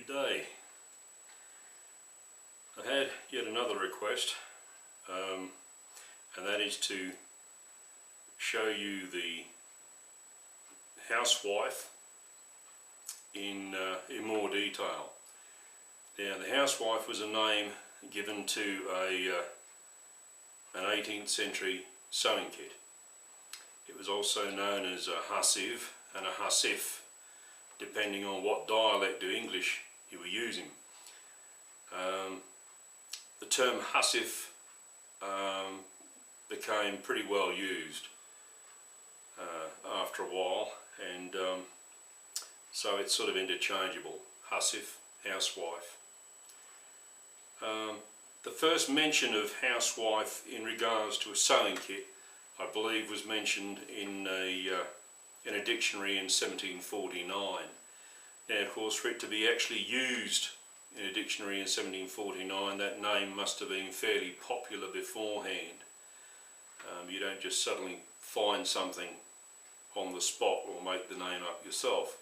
Good day. I've had yet another request, and that is to show you the Housewife in more detail. Now, the Housewife was a name given to an 18th century sewing kit. It was also known as a Hussif and a Hussif, depending on what dialect of English you were using. The term Hussif became pretty well used after a while, and so it's sort of interchangeable. Hussif, housewife. The first mention of housewife in regards to a sewing kit, I believe, was mentioned in a dictionary in 1749. Now, of course, for it to be actually used in a dictionary in 1749, that name must have been fairly popular beforehand. You don't just suddenly find something on the spot or make the name up yourself.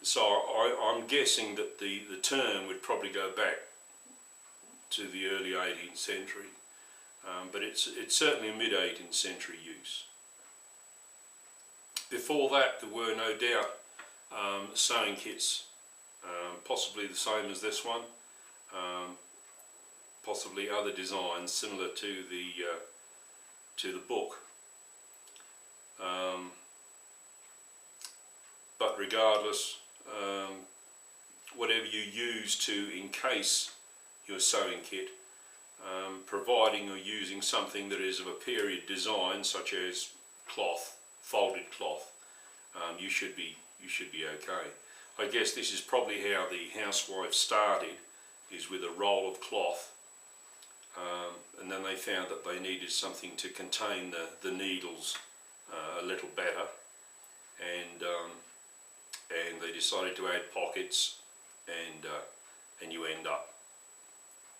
So I'm guessing that the term would probably go back to the early 18th century, but it's certainly a mid-18th century use. Before that, there were no doubt sewing kits, possibly the same as this one, possibly other designs similar to the book. But regardless, whatever you use to encase your sewing kit, providing you're using something that is of a period design, such as cloth, folded cloth, you should be okay. I guess this is probably how the housewife started, is with a roll of cloth, and then they found that they needed something to contain the needles a little better, and they decided to add pockets, and you end up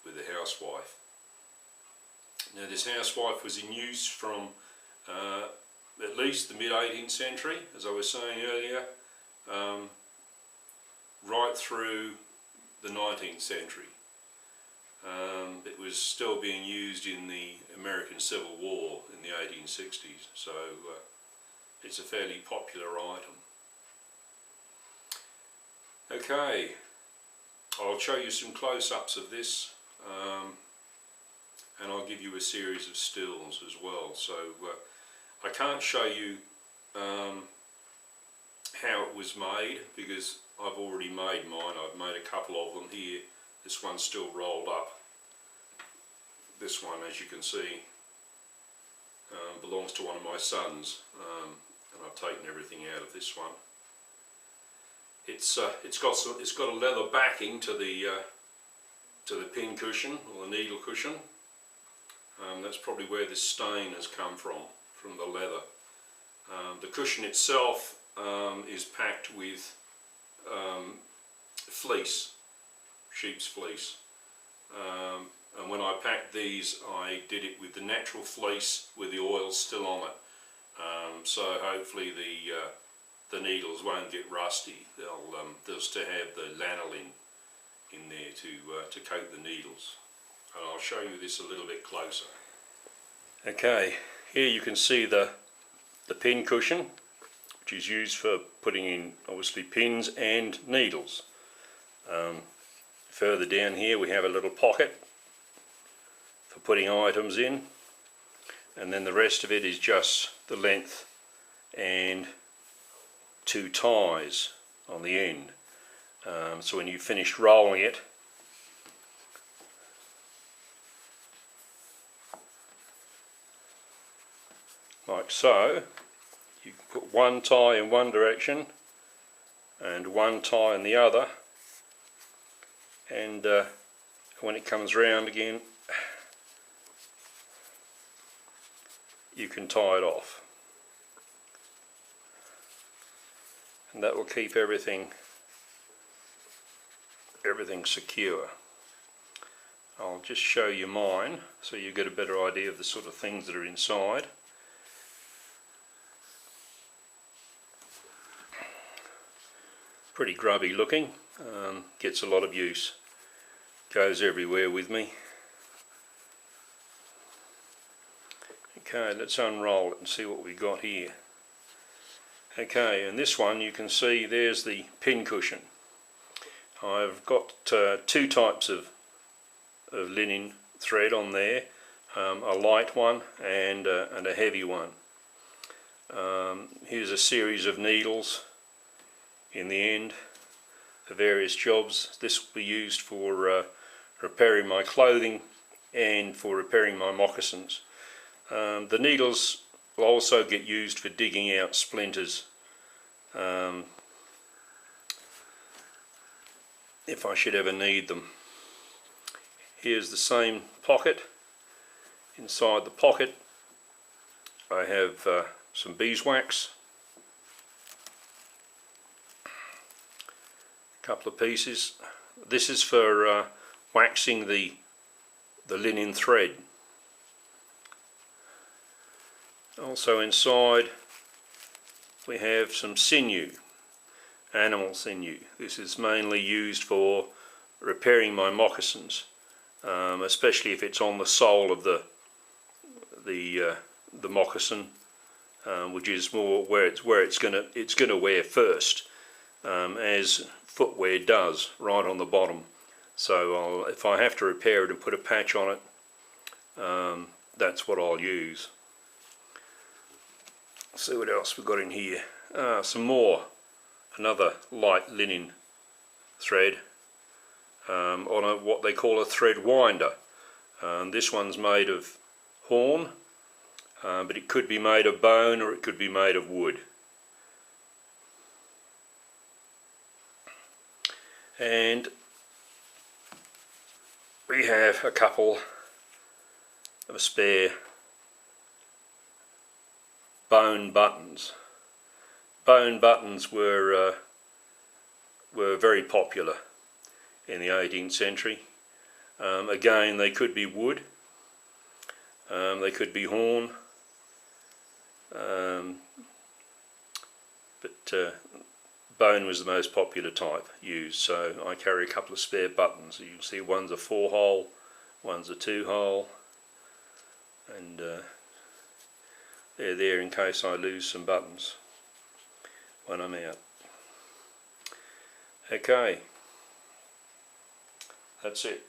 with a housewife. Now, this housewife was in use from at least the mid-18th century, as I was saying earlier, right through the 19th century. It was still being used in the American Civil War in the 1860s, so it's a fairly popular item. Okay, I'll show you some close-ups of this, and I'll give you a series of stills as well. So I can't show you how it was made, because I've already made mine. I've made a couple of them here. This one's still rolled up. This one, as you can see, belongs to one of my sons, and I've taken everything out of this one. It's got a leather backing to the pin cushion, or the needle cushion. That's probably where this stain has come from the leather. The cushion itself is packed with fleece, sheep's fleece. And when I packed these, I did it with the natural fleece with the oil still on it. So hopefully the needles won't get rusty. They'll still have the lanolin in there to coat the needles. And I'll show you this a little bit closer. Okay, here you can see the pin cushion, which is used for putting in obviously pins and needles. Further down here we have a little pocket for putting items in, and then the rest of it is just the length and two ties on the end. So when you've finished rolling it, like so, you can put one tie in one direction and one tie in the other, and when it comes round again, you can tie it off, and that will keep everything secure. I'll just show you mine so you get a better idea of the sort of things that are inside. pretty grubby looking, gets a lot of use, goes everywhere with me. Okay, let's unroll it and see what we got here. Okay, and this one you can see there's the pin cushion. I've got two types of linen thread on there, a light one and a heavy one. Here's a series of needles in the end for various jobs. This will be used for repairing my clothing and for repairing my moccasins. The needles will also get used for digging out splinters if I should ever need them. Here's the same pocket. Inside the pocket I have some beeswax, a couple of pieces. This is for waxing the linen thread. Also inside we have some sinew, animal sinew. This is mainly used for repairing my moccasins, especially if it's on the sole of the moccasin, which is more where it's gonna wear first, as footwear does, right on the bottom. So if I have to repair it and put a patch on it, that's what I'll use. See what else we've got in here. Some more, another light linen thread on what they call a thread winder. This one's made of horn, but it could be made of bone or it could be made of wood. And we have a couple of spare bone buttons. Bone buttons were very popular in the 18th century. Again, they could be wood, they could be horn, but bone was the most popular type used, so I carry a couple of spare buttons. You can see one's a 4-hole, one's a 2-hole, and they're there in case I lose some buttons when I'm out. Okay, that's it.